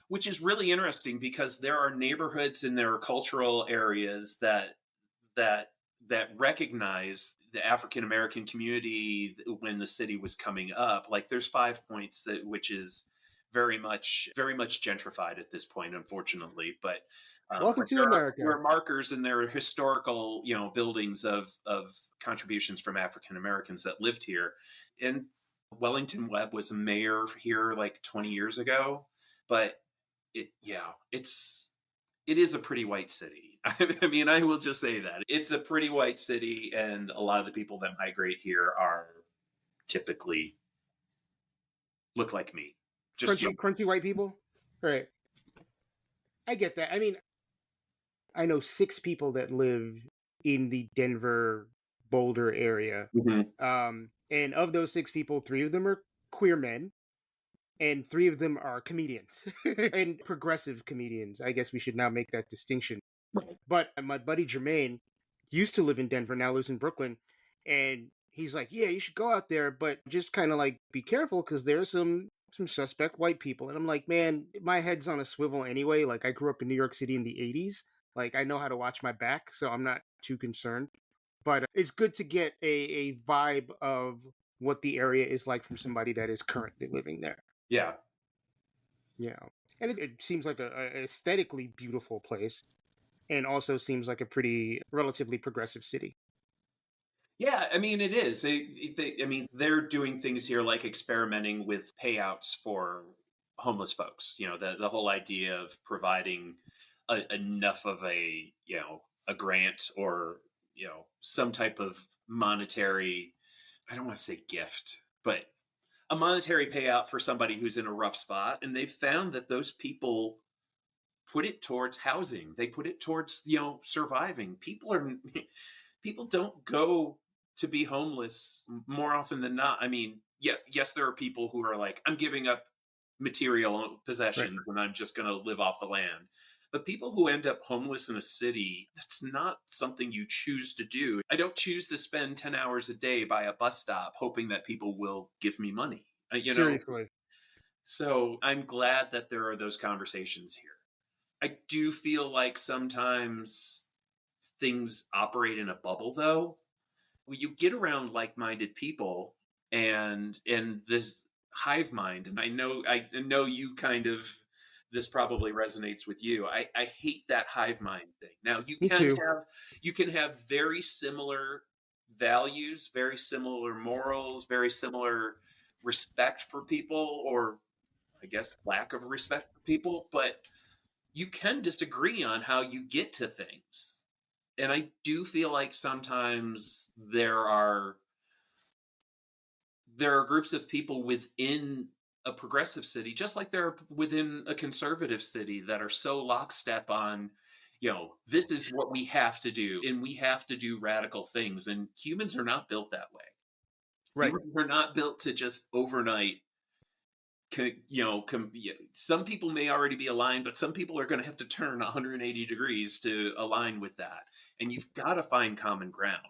which is really interesting because there are neighborhoods and there are cultural areas that that recognize the African American community when the city was coming up. Like there's 5 Points that which is very much gentrified at this point, unfortunately. But Welcome to America. there are markers and there are historical buildings of contributions from African Americans that lived here. And Wellington Webb was a mayor here like 20 years ago, but it is a pretty white city. I mean, I will just say that it's a pretty white city, and a lot of the people that migrate here are typically look like me, just crunchy white people. Right. I get that. I mean, I know 6 people that live in the Denver Boulder area. Mm-hmm. And of those 6 people, 3 of them are queer men, and 3 of them are comedians and progressive comedians. I guess we should now make that distinction. Right. But my buddy Jermaine used to live in Denver, now lives in Brooklyn, and he's like, "Yeah, you should go out there, but just kind of like be careful because there's some suspect white people." And I'm like, "Man, my head's on a swivel anyway. Like I grew up in New York City in the '80s. Like I know how to watch my back, so I'm not too concerned." But it's good to get a vibe of what the area is like from somebody that is currently living there. Yeah. Yeah, and it seems like a aesthetically beautiful place, and also seems like a pretty relatively progressive city. Yeah, I mean, it is. I mean, they're doing things here like experimenting with payouts for homeless folks. The whole idea of providing enough of a grant or some type of monetary. I don't want to say gift, but a monetary payout for somebody who's in a rough spot, and they've found that those people put it towards housing. They put it towards surviving. People don't go to be homeless more often than not. I mean, yes, there are people who are like, I'm giving up material possessions and I'm just going to live off the land. But people who end up homeless in a city, that's not something you choose to do. I don't choose to spend 10 hours a day by a bus stop hoping that people will give me money. Seriously. So I'm glad that there are those conversations here. I do feel like sometimes things operate in a bubble, though. When you get around like-minded people and this hive mind, and I know you kind of, this probably resonates with you. I hate that hive mind thing. Now Me too. you can have very similar values, very similar morals, very similar respect for people, or I guess lack of respect for people, but you can disagree on how you get to things. And I do feel like sometimes there are groups of people within a progressive city, just like there are within a conservative city, that are so lockstep on, this is what we have to do, and we have to do radical things. And humans are not built that way. Right. Humans are not built to just overnight. Some people may already be aligned, but some people are going to have to turn 180 degrees to align with that. And you've got to find common ground.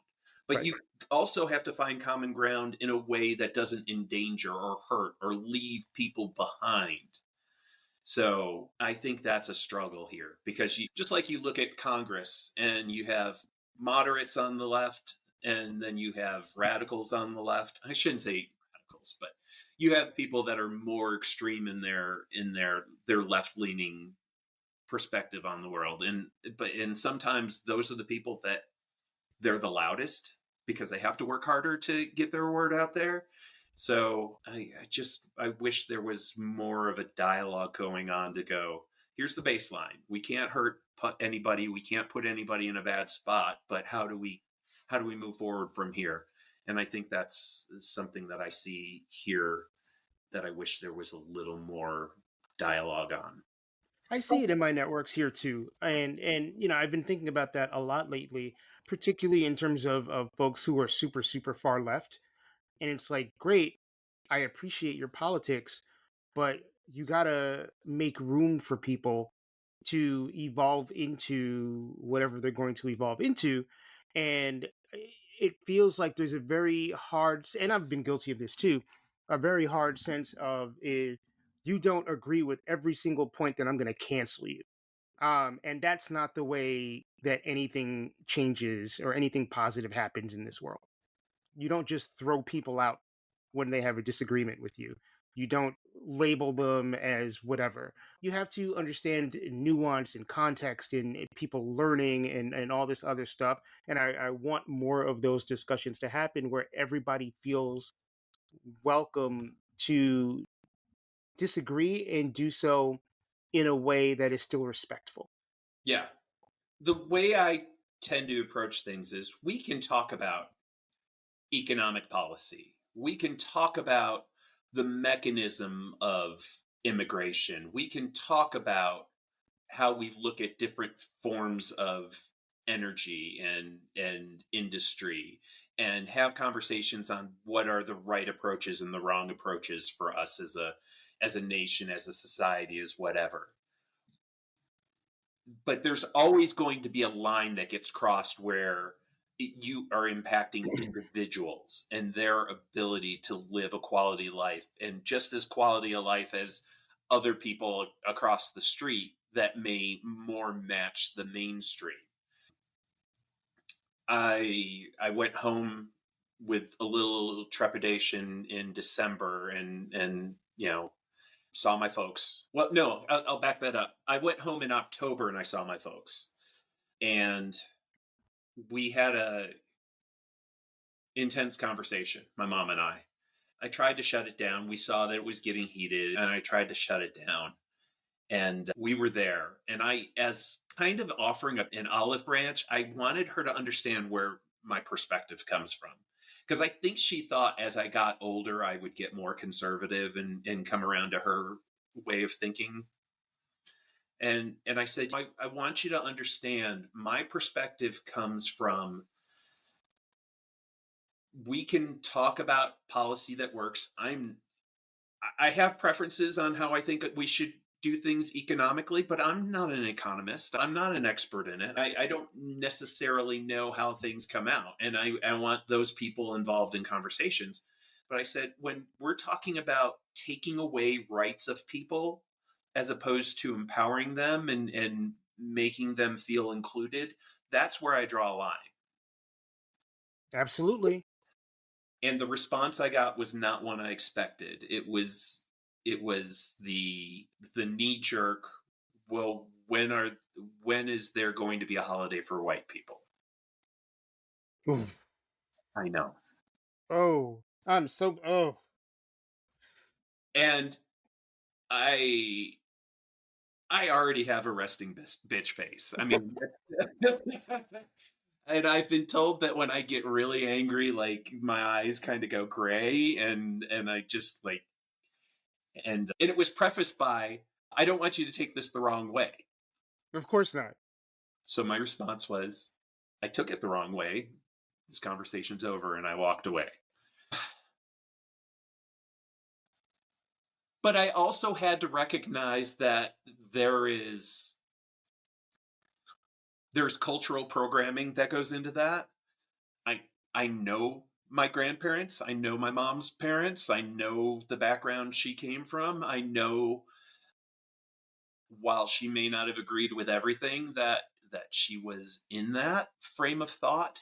But you also have to find common ground in a way that doesn't endanger or hurt or leave people behind. So I think that's a struggle here, because just like you look at Congress and you have moderates on the left and then you have radicals on the left. I shouldn't say radicals, but you have people that are more extreme in their left leaning perspective on the world. And sometimes those are the people that they're the loudest because they have to work harder to get their word out there. So I wish there was more of a dialogue going on to go, here's the baseline. We can't hurt anybody. We can't put anybody in a bad spot, but how do we move forward from here? And I think that's something that I see here that I wish there was a little more dialogue on. I see it in my networks here too, and I've been thinking about that a lot lately, particularly in terms of folks who are super far left. And it's like, great, I appreciate your politics, but you gotta make room for people to evolve into whatever they're going to evolve into. And it feels like there's a very hard, and I've been guilty of this too, a very hard sense of, if you don't agree with every single point, then I'm going to cancel you. And that's not the way that anything changes or anything positive happens in this world. You don't just throw people out when they have a disagreement with you. You don't label them as whatever. You have to understand nuance and context and people learning and all this other stuff. And I want more of those discussions to happen where everybody feels welcome to disagree and do so in a way that is still respectful. Yeah. The way I tend to approach things is we can talk about economic policy. We can talk about the mechanism of immigration. We can talk about how we look at different forms of energy and industry and have conversations on what are the right approaches and the wrong approaches for us as a nation, as a society, as whatever. But there's always going to be a line that gets crossed where you are impacting individuals and their ability to live a quality life, and just as quality of life as other people across the street that may more match the mainstream. I went home with a little trepidation in December and saw my folks. Well, no, I'll back that up. I went home in October and I saw my folks, and we had a intense conversation, my mom and I. I tried to shut it down. We saw that it was getting heated, and I tried to shut it down. And we were there. And I, as kind of offering up an olive branch, I wanted her to understand where my perspective comes from. Because I think she thought as I got older, I would get more conservative and come around to her way of thinking. And I said, I want you to understand my perspective comes from, we can talk about policy that works. I have preferences on how I think we should do things economically, but I'm not an economist. I'm not an expert in it. I don't necessarily know how things come out. And I want those people involved in conversations. But I said, when we're talking about taking away rights of people as opposed to empowering them and making them feel included, that's where I draw a line. Absolutely. And the response I got was not one I expected. It was the knee jerk, well, when is there going to be a holiday for white people? Oof. I know. Oh, And I already have a resting bitch face. I mean, and I've been told that when I get really angry, like my eyes kind of go gray, and I just like, and it was prefaced by, I don't want you to take this the wrong way. Of course not. So my response was, I took it the wrong way. This conversation's over, and I walked away. But I also had to recognize that there's cultural programming that goes into that. I know my grandparents. I know my mom's parents. I know the background she came from. I know, while she may not have agreed with everything, that she was in that frame of thought.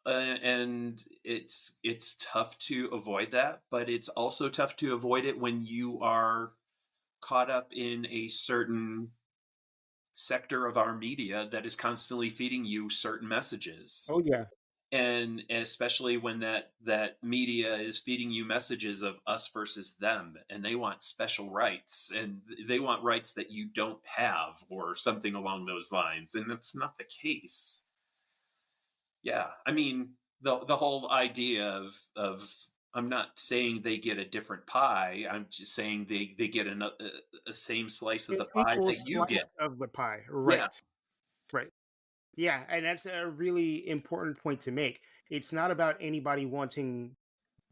And it's tough to avoid that, but it's also tough to avoid it when you are caught up in a certain sector of our media that is constantly feeding you certain messages. Oh yeah. And especially when that media is feeding you messages of us versus them, and they want special rights, and they want rights that you don't have, or something along those lines, and that's not the case. Yeah, I mean, the whole idea of I'm not saying they get a different pie. I'm just saying they get a same slice of An the pie equal that you slice get. of the pie. Yeah, Right. Right. Yeah, and that's a really important point to make. It's not about anybody wanting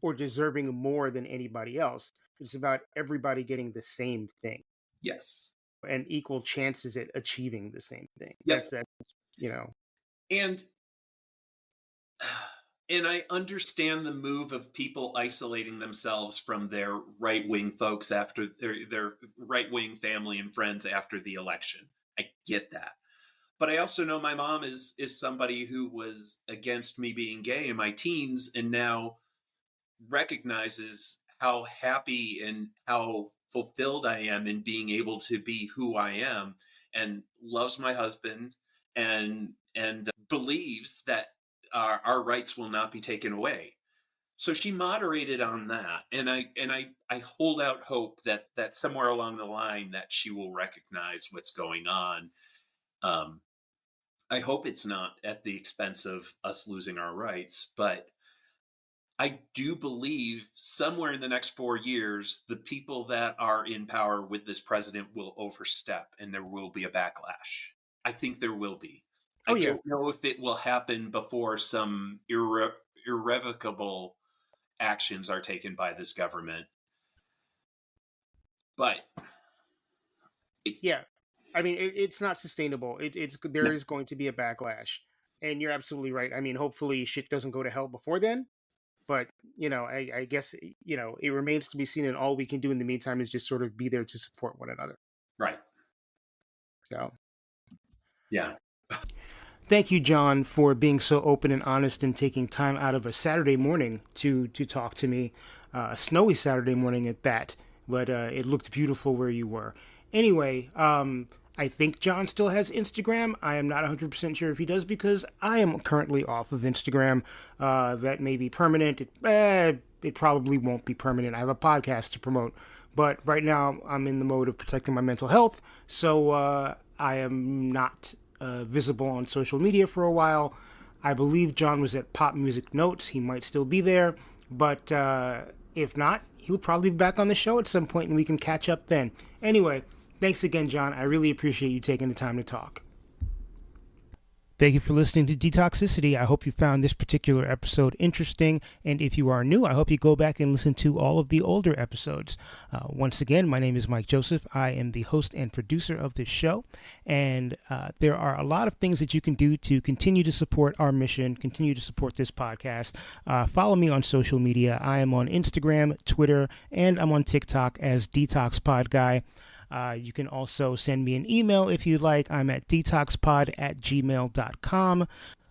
or deserving more than anybody else. It's about everybody getting the same thing yes, and equal chances at achieving the same thing. yep. You know. And and I understand the move of people isolating themselves from their right wing folks after their right wing family and friends after the election. I get that. But I also know my mom is somebody who was against me being gay in my teens, and now recognizes how happy and how fulfilled I am in being able to be who I am, and loves my husband, and believes that our rights will not be taken away. So she moderated on that, and I hold out hope that somewhere along the line that she will recognize what's going on. Um, I hope it's not at the expense of us losing our rights, but I do believe somewhere in the next 4 years, the people that are in power with this president will overstep, and there will be a backlash. I think there will be. I Oh yeah. don't know if it will happen before some irrevocable actions are taken by this government, but it, Yeah. I mean, it's not sustainable. There no, is going to be a backlash, and you're absolutely right. I mean, hopefully, shit doesn't go to hell before then. But I guess it remains to be seen, and all we can do in the meantime is just sort of be there to support one another. right. So, Yeah. thank you, John, for being so open and honest and taking time out of a Saturday morning to talk to me. A snowy Saturday morning at that, but it looked beautiful where you were. Anyway, I think John still has Instagram. I am not 100% sure if he does because I am currently off of Instagram. That may be permanent. It probably won't be permanent. I have a podcast to promote. But right now, I'm in the mode of protecting my mental health. So I am not visible on social media for a while. I believe John was at Pop Music Notes. He might still be there. But if not, he'll probably be back on the show at some point and we can catch up then. Anyway, thanks again, John. I really appreciate you taking the time to talk. Thank you for listening to Detoxicity. I hope you found this particular episode interesting. And if you are new, I hope you go back and listen to all of the older episodes. Once again, my name is Mike Joseph. I am the host and producer of this show. And there are a lot of things that you can do to continue to support our mission, continue to support this podcast. Follow me on social media. I am on Instagram, Twitter, and I'm on TikTok as DetoxPod Guy. You can also send me an email if you'd like. I'm at detoxpod@gmail.com.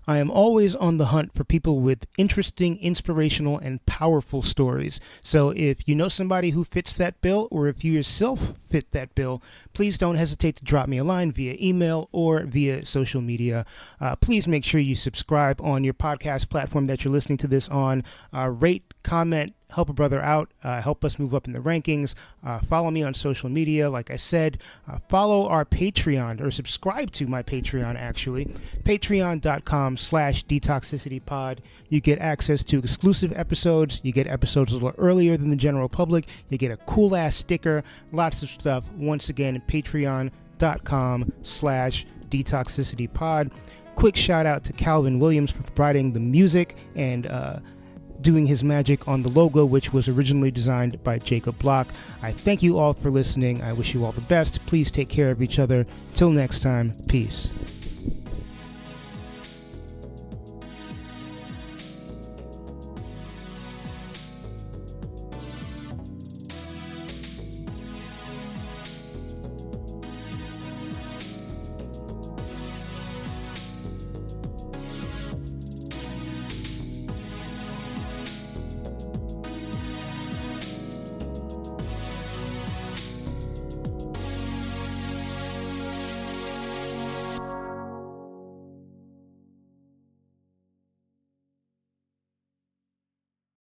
I am always on the hunt for people with interesting, inspirational, and powerful stories. So if you know somebody who fits that bill, or if you yourself fit that bill, please don't hesitate to drop me a line via email or via social media. Please make sure you subscribe on your podcast platform that you're listening to this on. Rate, comment, help a brother out, help us move up in the rankings. Follow me on social media. Like I said, follow our Patreon, or subscribe to my Patreon, actually. Patreon.com/detoxicitypod. You get access to exclusive episodes. You get episodes a little earlier than the general public. You get a cool-ass sticker, lots of stuff. Once again, patreon.com/detoxicitypod. Quick shout out to Calvin Williams for providing the music and doing his magic on the logo, which was originally designed by Jacob Block. I thank you all for listening. I wish you all the best. Please take care of each other. Till next time, peace.